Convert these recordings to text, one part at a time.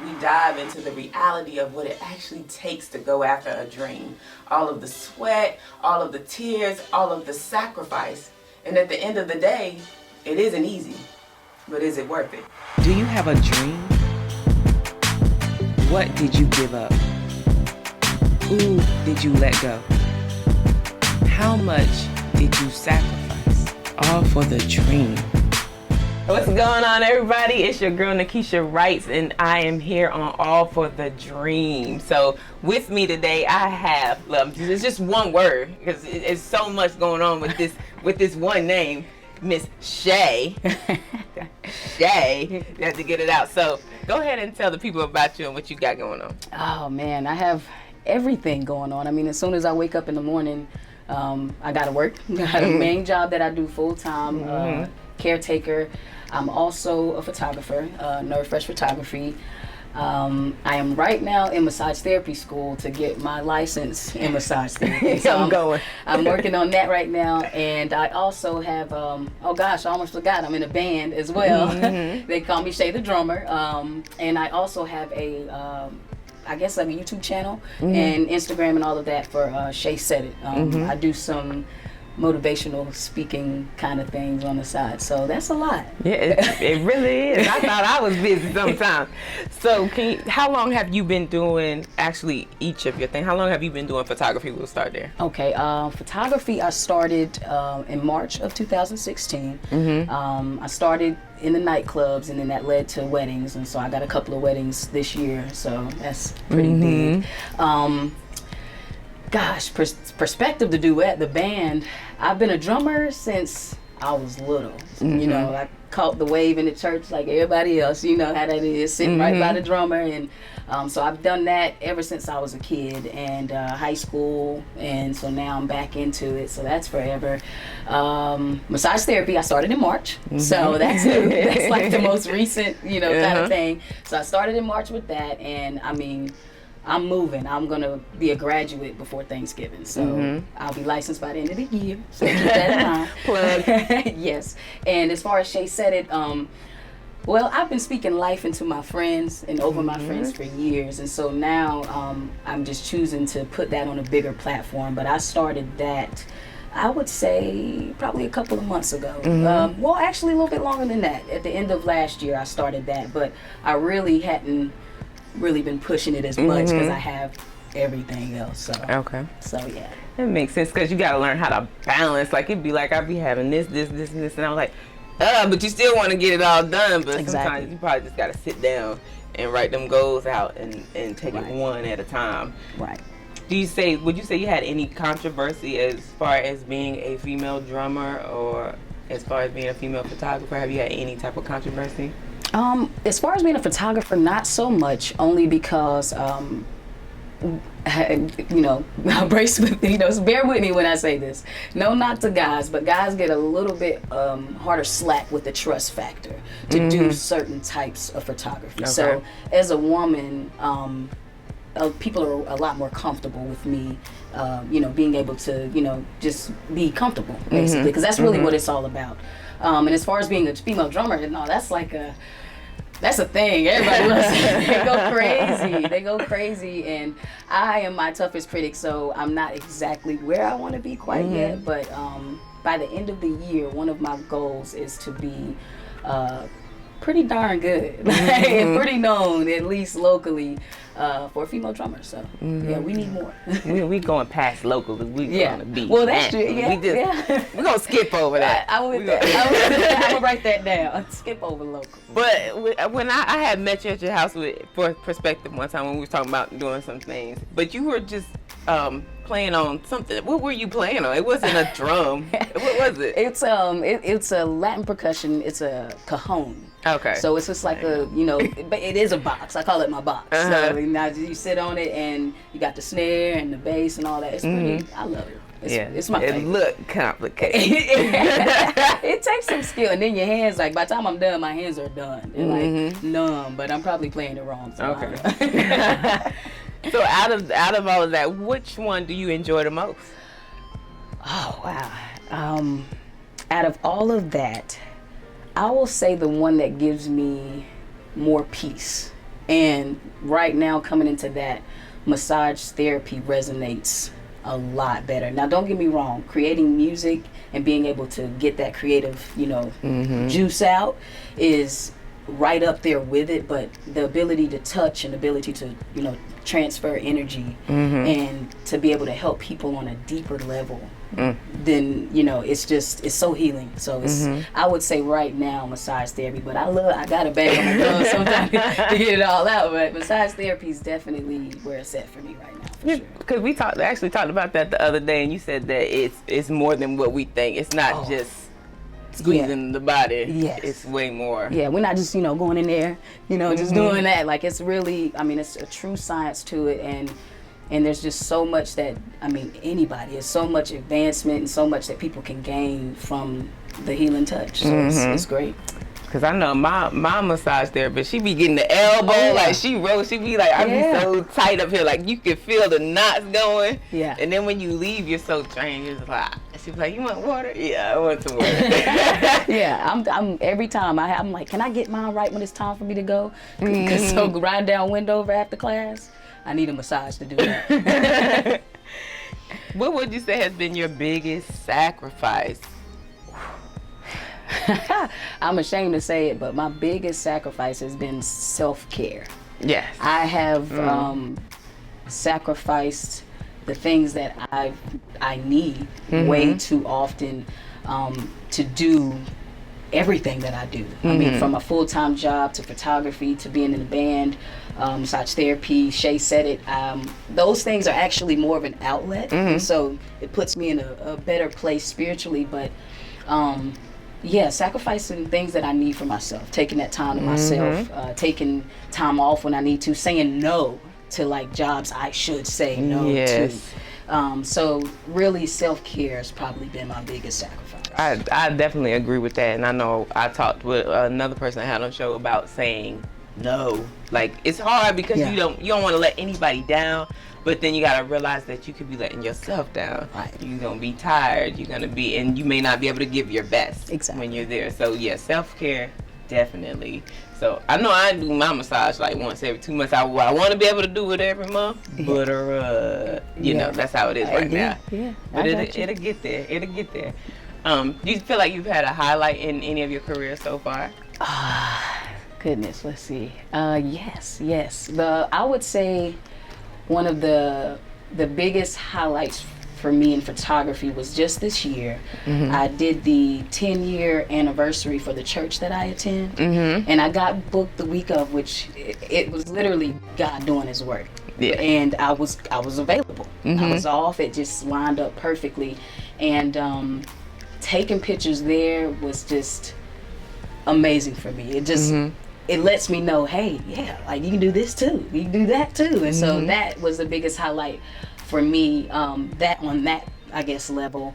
we dive into the reality of what it actually takes to go after a dream. All of the sweat, all of the tears, all of the sacrifice. And at the end of the day, it isn't easy, but is it worth it? Do you have a dream? What did you give up? Who did you let go? How much did you sacrifice? All for the dream. What's going on, everybody? It's your girl Nakesha Wrights, and I am here on All for the Dream. So with me today, I have, it's just one word because it's so much going on with this one name, Miss Chae. Chae, you have to get it out. So go ahead and tell the people about you and what you got going on. Oh man, I have everything going on. I mean, as soon as I wake up in the morning, I gotta work. I got a main job that I do full time, caretaker. I'm also a photographer, Nerve Fresh Photography. I am right now in massage therapy school to get my license in massage therapy. So I'm working on that right now, and I also have, oh gosh, I almost forgot, I'm in a band as well. They call me Chae the drummer, and I also have a, I guess like a YouTube channel and Instagram and all of that for Chae Said It. I do some motivational speaking kind of things on the side, so that's a lot. Yeah, it really is. I thought I was busy sometimes. So how long have you been doing actually each of your things? How long have you been doing photography? We'll start there. Okay, photography I started in March of 2016. I started in the nightclubs, and then that led to weddings, and so I got a couple of weddings this year, so that's pretty big. Gosh, perspective, the duet, the band. I've been a drummer since I was little. You know, I caught the wave in the church like everybody else. You know how that is, sitting right by the drummer. And so I've done that ever since I was a kid, and high school. And so now I'm back into it. So that's forever. Massage therapy, I started in March. So that's new. That's like the most recent, you know, kind of thing. So I started in March with that. And I mean, I'm moving. I'm going to be a graduate before Thanksgiving. So I'll be licensed by the end of the year. So keep that in mind. Plug. Yes. And as far as Chae Said It, well, I've been speaking life into my friends and over my friends for years. And so now I'm just choosing to put that on a bigger platform. But I started that, I would say, probably a couple of months ago. Well, actually a little bit longer than that. At the end of last year, I started that. But I really hadn't really been pushing it as much because I have everything else. So so yeah, it makes sense because you got to learn how to balance. Like it'd be like I'd be having this, and this, and I'm like, but you still want to get it all done. But sometimes you probably just got to sit down and write them goals out and take it one at a time. Right. Would you say you had any controversy as far as being a female drummer, or as far as being a female photographer? Have you had any type of controversy? As far as being a photographer, not so much, only because, you know, brace with, you know, bear with me when I say this. No knock to guys, but guys get a little bit harder slack with the trust factor to do certain types of photography. So as a woman, people are a lot more comfortable with me, you know, being able to, you know, just be comfortable, basically, because that's really what it's all about. And as far as being a female drummer, no, that's like that's a thing. Everybody loves it. They go crazy. They go crazy, and I am my toughest critic, so I'm not exactly where I want to be quite yet. But by the end of the year, one of my goals is to be pretty darn good and pretty known, at least locally, for a female drummer. So yeah, we need more. we going past locally. We going to be. Well, that's true. Yeah, we're gonna skip over that. I'm gonna write that down. Skip over local. But when I had met you at your house for perspective one time when we were talking about doing some things, but you were just playing on something. What were you playing on? It wasn't a drum. What was it? It's a Latin percussion. It's a cajon. Okay. So it's just like a, you know, but it is a box. I call it my box. So now you sit on it and you got the snare and the bass and all that. It's pretty, I love it. It's my favorite. It look complicated. It takes some skill, and then your hands, like by the time I'm done, my hands are done. They're like numb, but I'm probably playing it wrong. So okay. So out of all of that, which one do you enjoy the most? Oh wow. Out of all of that, I will say the one that gives me more peace And right now, coming into that, massage therapy resonates a lot better. Now, don't get me wrong, creating music and being able to get that creative, juice out is right up there with it, but the ability to touch and ability to, transfer energy and to be able to help people on a deeper level, then, it's so healing. So it's, I would say right now, massage therapy, but I got a bag on my thumb sometimes to get it all out, but massage therapy is definitely where it's at for me right now, for sure. Because we actually talked about that the other day, and you said that it's more than what we think. It's not just squeezing the body. Yes. It's way more. Yeah, we're not just, going in there, just doing that. Like, it's really, it's a true science to it, and there's just so much that, anybody, there's so much advancement and so much that people can gain from the healing touch. So it's great. Cause I know my massage therapist, she be getting the elbow, like she be like, I be so tight up here, like you can feel the knots going. Yeah. And then when you leave, you're so drained. You're just like, she be like, you want water? Yeah, I want some water. Yeah, I'm every time I'm like, can I get mine right when it's time for me to go? Because so riding down Wendover after class, I need a massage to do that. What would you say has been your biggest sacrifice? I'm ashamed to say it, but my biggest sacrifice has been self-care. Yes. I have sacrificed the things that I need way too often to do everything that I do. I mean, from a full-time job to photography to being in a band, massage therapy, Chae said it. Those things are actually more of an outlet, and so it puts me in a better place spiritually, but sacrificing things that I need for myself, taking that time to myself, taking time off when I need to, saying no to like jobs I should say no to. So really self-care has probably been my biggest sacrifice. I definitely agree with that, and I know I talked with another person I had on the show about saying no. Like, it's hard because you don't want to let anybody down, but then you gotta realize that you could be letting yourself down. Right. You're gonna be tired. You're gonna be, and you may not be able to give your best when you're there. So yeah, self-care definitely. So I know I do my massage like once every 2 months. I want to be able to do it every month, but you know, that's how it is right now. Yeah, but it'll get there. It'll get there. Do you feel like you've had a highlight in any of your career so far? Goodness, let's see. Yes. I would say one of the biggest highlights for me in photography was just this year. I did the 10-year anniversary for the church that I attend, and I got booked the week of, which it was literally God doing His work. Yeah. And I was available. I was off. It just lined up perfectly, and taking pictures there was just amazing for me. It just it lets me know, hey, like you can do this too, you can do that too, and so that was the biggest highlight for me. That on that, I guess, level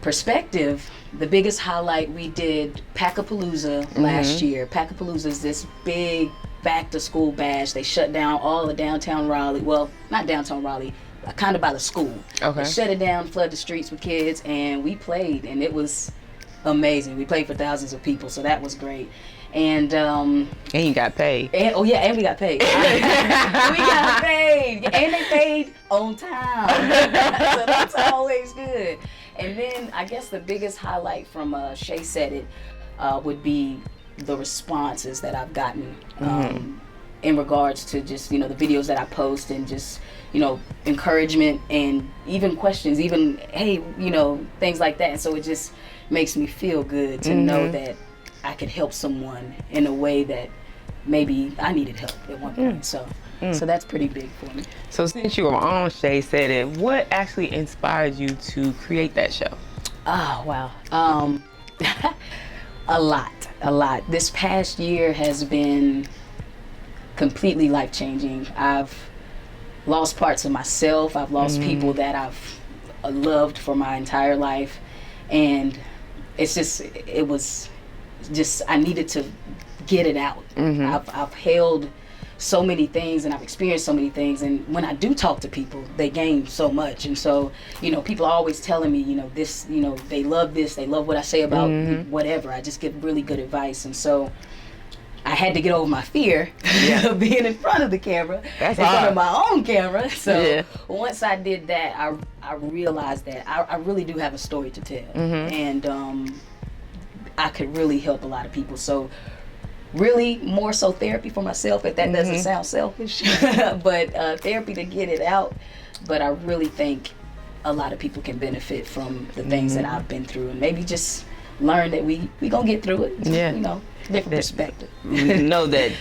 perspective, the biggest highlight, we did Packapalooza last year. Packapalooza is this big back to school bash. They shut down all of downtown Raleigh. Well, not downtown Raleigh, kind of by the school. Okay. They shut it down, flood the streets with kids, and we played, and it was amazing. We played for thousands of people, so that was great. And you got paid. And we got paid. We got paid, and they paid on time. So that's always good. And then I guess the biggest highlight from Chae said it would be the responses that I've gotten in regards to just the videos that I post, and just encouragement and even questions, even hey things like that. And so it just makes me feel good to know that I could help someone in a way that maybe I needed help at one point. So that's pretty big for me. So since you were on Chae Said It, what actually inspired you to create that show? Oh, wow. A lot. This past year has been completely life-changing. I've lost parts of myself. I've lost people that I've loved for my entire life. And it was just I needed to get it out. I've held so many things, and I've experienced so many things, and when I do talk to people, they gain so much. And so people are always telling me this, they love this, they love what I say about whatever. I just give really good advice, and so I had to get over my fear of being in front of the camera, That's in front hard. of my own camera. So Yeah. once I did that, I realized that I really do have a story to tell, and I could really help a lot of people. So really more so therapy for myself, if that doesn't sound selfish, but therapy to get it out. But I really think a lot of people can benefit from the things that I've been through, and maybe just learn that we gonna get through it. Yeah. You know, different perspective. We know that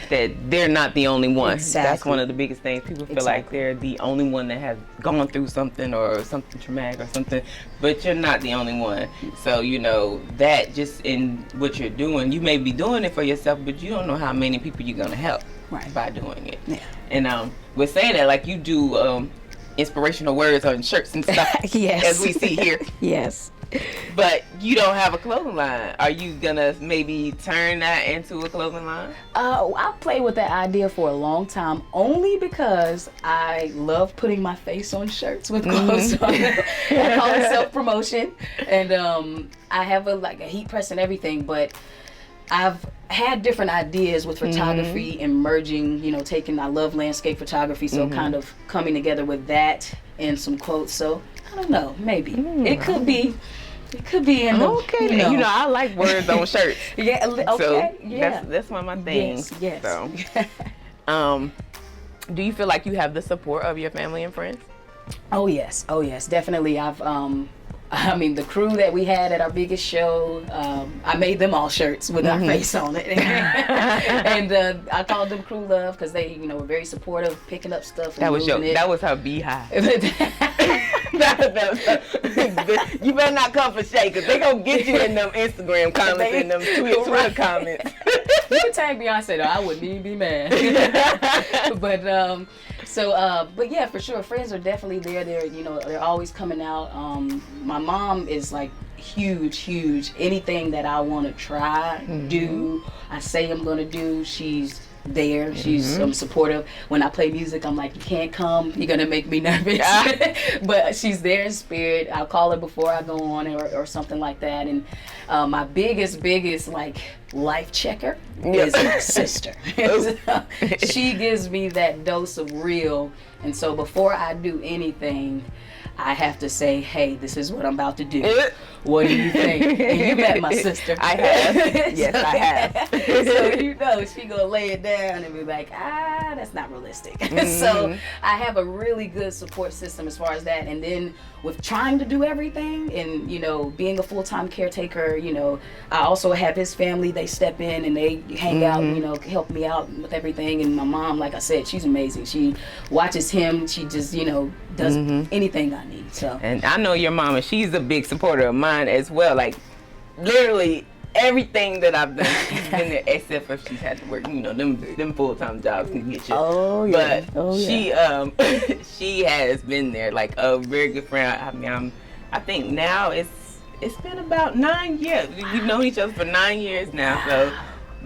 they're not the only one. Exactly. That's one of the biggest things. People feel like they're the only one that has gone through something or something traumatic or something, but you're not the only one. So, you know, that just in what you're doing, you may be doing it for yourself, but you don't know how many people you're going to help by doing it. Yeah. And we're saying that like you do inspirational words on shirts and stuff, Yes. as we see here. Yes. But you don't have a clothing line. Are you gonna maybe turn that into a clothing line? I played with that idea for a long time, only because I love putting my face on shirts with clothes on. I call it self-promotion, and I have a heat press and everything. But I've had different ideas with photography and merging. You know, I love landscape photography, so kind of coming together with that and some quotes. So I don't know, maybe it could be. It could be in the, okay. You know, I like words on shirts. Yeah. Okay. So Yeah. that's one of my things. Yes. So, do you feel like you have the support of your family and friends? Oh yes, definitely. I mean, the crew that we had at our biggest show, I made them all shirts with our face on it, and I called them Crew Love because they, you know, were very supportive, picking up stuff. And That was her beehive. You better not come for Chae, because they gonna get you in them Instagram comments and them Twitter comments. You can tag Beyonce though, I wouldn't even be mad. But yeah, for sure, friends are definitely there. They're always coming out. My mom is like huge. Anything that I want to try, do, I say I'm gonna do, she's there. She's supportive. When I play music, I'm like, you can't come, you're gonna make me nervous. But she's there in spirit. I'll call her before I go on or something like that. And my biggest like life checker is my sister. She gives me that dose of real, and so before I do anything, I have to say, hey, this is what I'm about to do. What do you think? And you met my sister. I have. Yes, I have. So you know she gonna lay it down and be like, that's not realistic. So I have a really good support system as far as that. And then with trying to do everything and, you know, being a full-time caretaker, you know, I also have his family. They step in and they hang out and, you know, help me out with everything. And my mom, like I said, she's amazing. She watches him. She just, you know, does anything I need. So. And I know your mama, she's a big supporter of mine as well. Like, literally everything that I've done, she's been there, except if she's had to work. You know, them full-time jobs can get you. Oh yeah. But she has been there, like a very good friend. I mean, I think now it's been about 9 years. We've known each other for 9 years now. So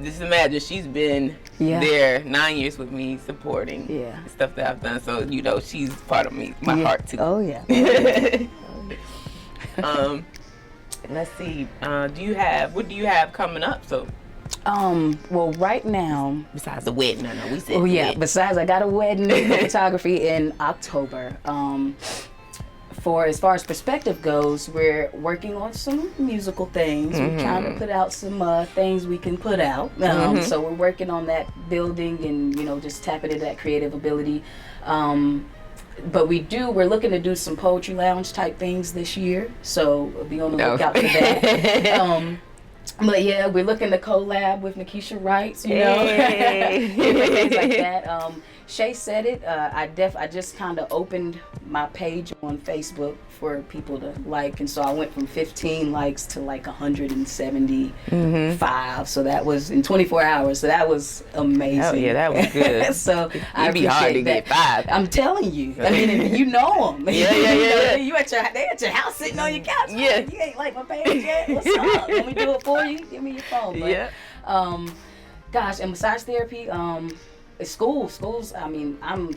just imagine, she's been there 9 years with me, supporting the stuff that I've done. So, you know, she's part of me, my heart too. Oh yeah. Let's see. What do you have coming up? So, well, right now, besides the wedding, I know we said. Oh yeah. wedding. Besides, I got a wedding photography in October. For as far as perspective goes, we're working on some musical things. We're trying to put out some things we can put out. So we're working on that, building and, you know, just tapping into that creative ability. But we're looking to do some poetry lounge type things this year. So be on the lookout for that. But yeah, we're looking to collab with Nakesha Writes, you know, things like that. Chae said it. I just kind of opened my page on Facebook for people to like, and so I went from 15 likes to like 175. So that was in 24 hours. So that was amazing. Oh yeah, that was good. So I It'd be hard to that. get 5. I'm telling you. I mean, you know them. Yeah. You they at your house sitting on your couch. Yeah. You ain't like my page yet. What's up? Let me do it for you. Give me your phone. But, gosh, and massage therapy. Schools. I mean, I'm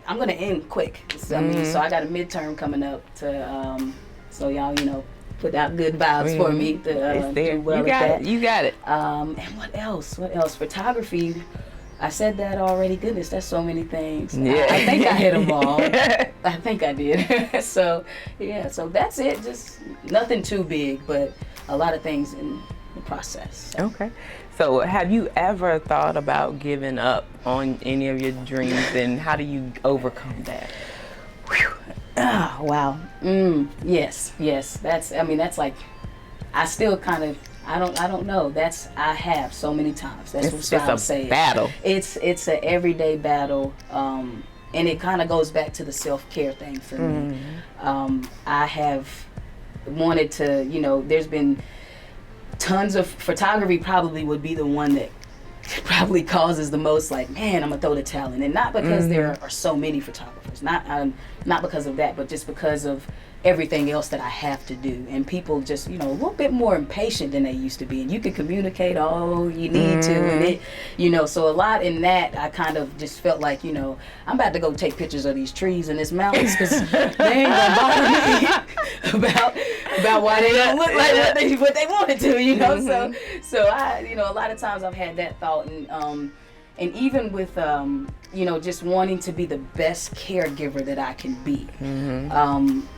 gonna end quick. I mean, so I got a midterm coming up to. So y'all, you know, put out good vibes for me. It's there. Do well You got at it. that. You got it. And what else? What else? Photography. I said that already. Goodness, that's so many things. Yeah. I think I hit them all. I think I did. So, yeah, so that's it. Just nothing too big, but a lot of things in the process. Okay. So have you ever thought about giving up on any of your dreams, and how do you overcome that? Oh, wow. Yes. That's like, I still kind of, I don't know. I have so many times. That's what I would say. It's a battle. It's an everyday battle. And it kind of goes back to the self-care thing for me. I have wanted to, there's been tons of photography probably would be the one that probably causes the most, like, man, I'm gonna throw the towel in. And not because there are so many photographers, not because of that, but just because of everything else that I have to do. And people just, a little bit more impatient than they used to be. And you can communicate all you need to, and it, so a lot in that, I kind of just felt like, I'm about to go take pictures of these trees and this mountains, because they ain't gonna bother me about why they don't look like what they wanted to, So I, a lot of times I've had that thought, and even with, just wanting to be the best caregiver that I can be.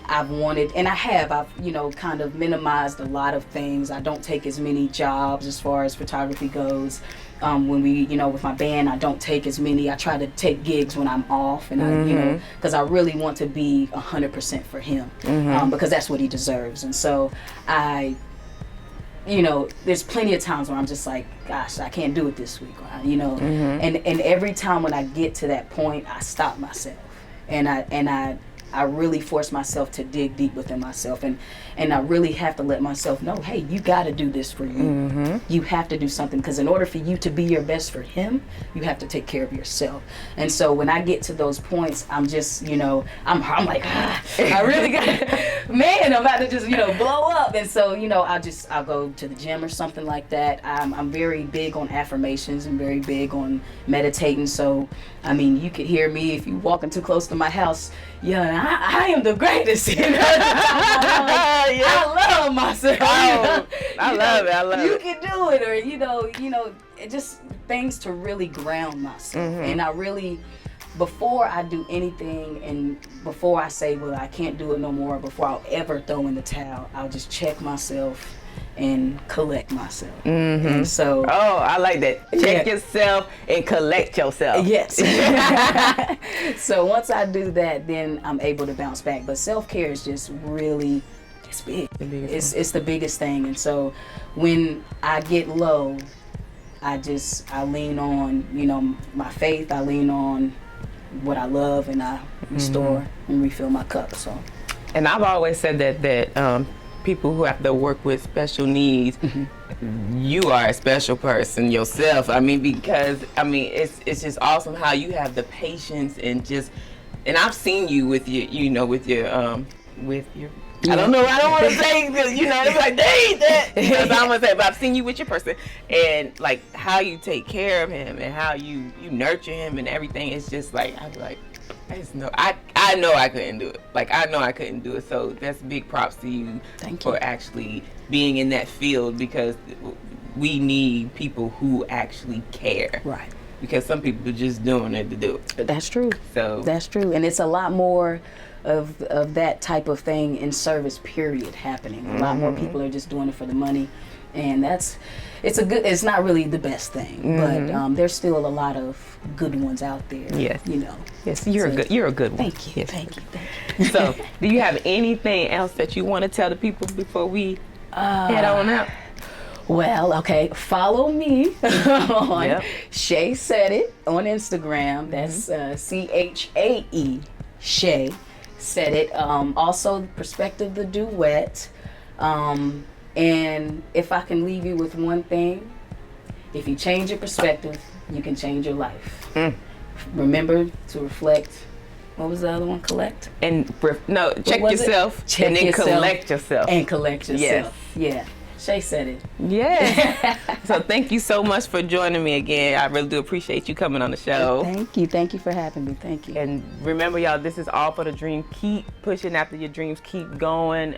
I've wanted, and I've, kind of minimized a lot of things. I don't take as many jobs as far as photography goes. When we, with my band, I don't take as many. I try to take gigs when I'm off, and I, because I really want to be 100% for him, because that's what he deserves. And so there's plenty of times where I'm just like, gosh, I can't do it this week, and every time when I get to that point, I stop myself, and I really force myself to dig deep within myself, and I really have to let myself know, hey, you got to do this for you. You have to do something, because in order for you to be your best for him, you have to take care of yourself. And so when I get to those points, I'm just, I'm like, I really got to, man, I'm about to just, blow up. And so, I'll go to the gym or something like that. I'm very big on affirmations and very big on meditating. So, I mean, you could hear me if you walking too close to my house. Yeah, I am the greatest. I love myself. I love it. You can do it, or just things to really ground myself. And I really, before I do anything, and before I say, well, I can't do it no more, before I'll ever throw in the towel, I'll just check myself and collect myself. And so, I like that. Check yourself and collect yourself. Yes. So once I do that, then I'm able to bounce back. But self-care is just really, it's big. It's the biggest thing. And so when I get low, I lean on, my faith. I lean on what I love, and I restore and refill my cup. So. And I've always said that people who have to work with special needs, you are a special person yourself. I mean, because it's just awesome how you have the patience and I've seen you with your, with your I don't know. I don't want to say because it's like dang that. Because I'm gonna say, but I've seen you with your person, and like how you take care of him and how you nurture him and everything. It's just like I'm like, I know I couldn't do it. Like I know I couldn't do it. So that's big props to you. Thank you for actually being in that field, because we need people who actually care. Right. Because some people are just doing it to do it. That's true. So that's true, and it's a lot more of that type of thing in service period happening. A lot more people are just doing it for the money, and it's not really the best thing, but there's still a lot of good ones out there. Yes. Yes, you're a good one. Thank you. Yes. Thank you. So, do you have anything else that you want to tell the people before we head on out? Well, okay, follow me on Chae Said It on Instagram. That's CHAE, Chae Said It. Also, Perspective the Duet. And if I can leave you with one thing, if you change your perspective, you can change your life. Remember to reflect. What was the other one? Collect? And check yourself. Check and then yourself collect yourself. And collect yourself. Yeah. Chae Said It. Yeah. So thank you so much for joining me again. I really do appreciate you coming on the show. Thank you. Thank you for having me. Thank you. And remember, y'all, this is all for the dream. Keep pushing after your dreams. Keep going.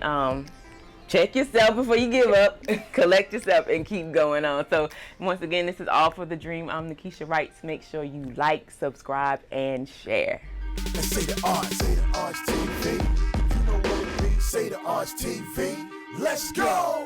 check yourself before you give up. Collect yourself and keep going on. So once again, this is All for the Dream. I'm Nakesha Wrights. Make sure you like, subscribe, and share. And say the Arts TV. You know what it means. Say the Arts TV. Let's go.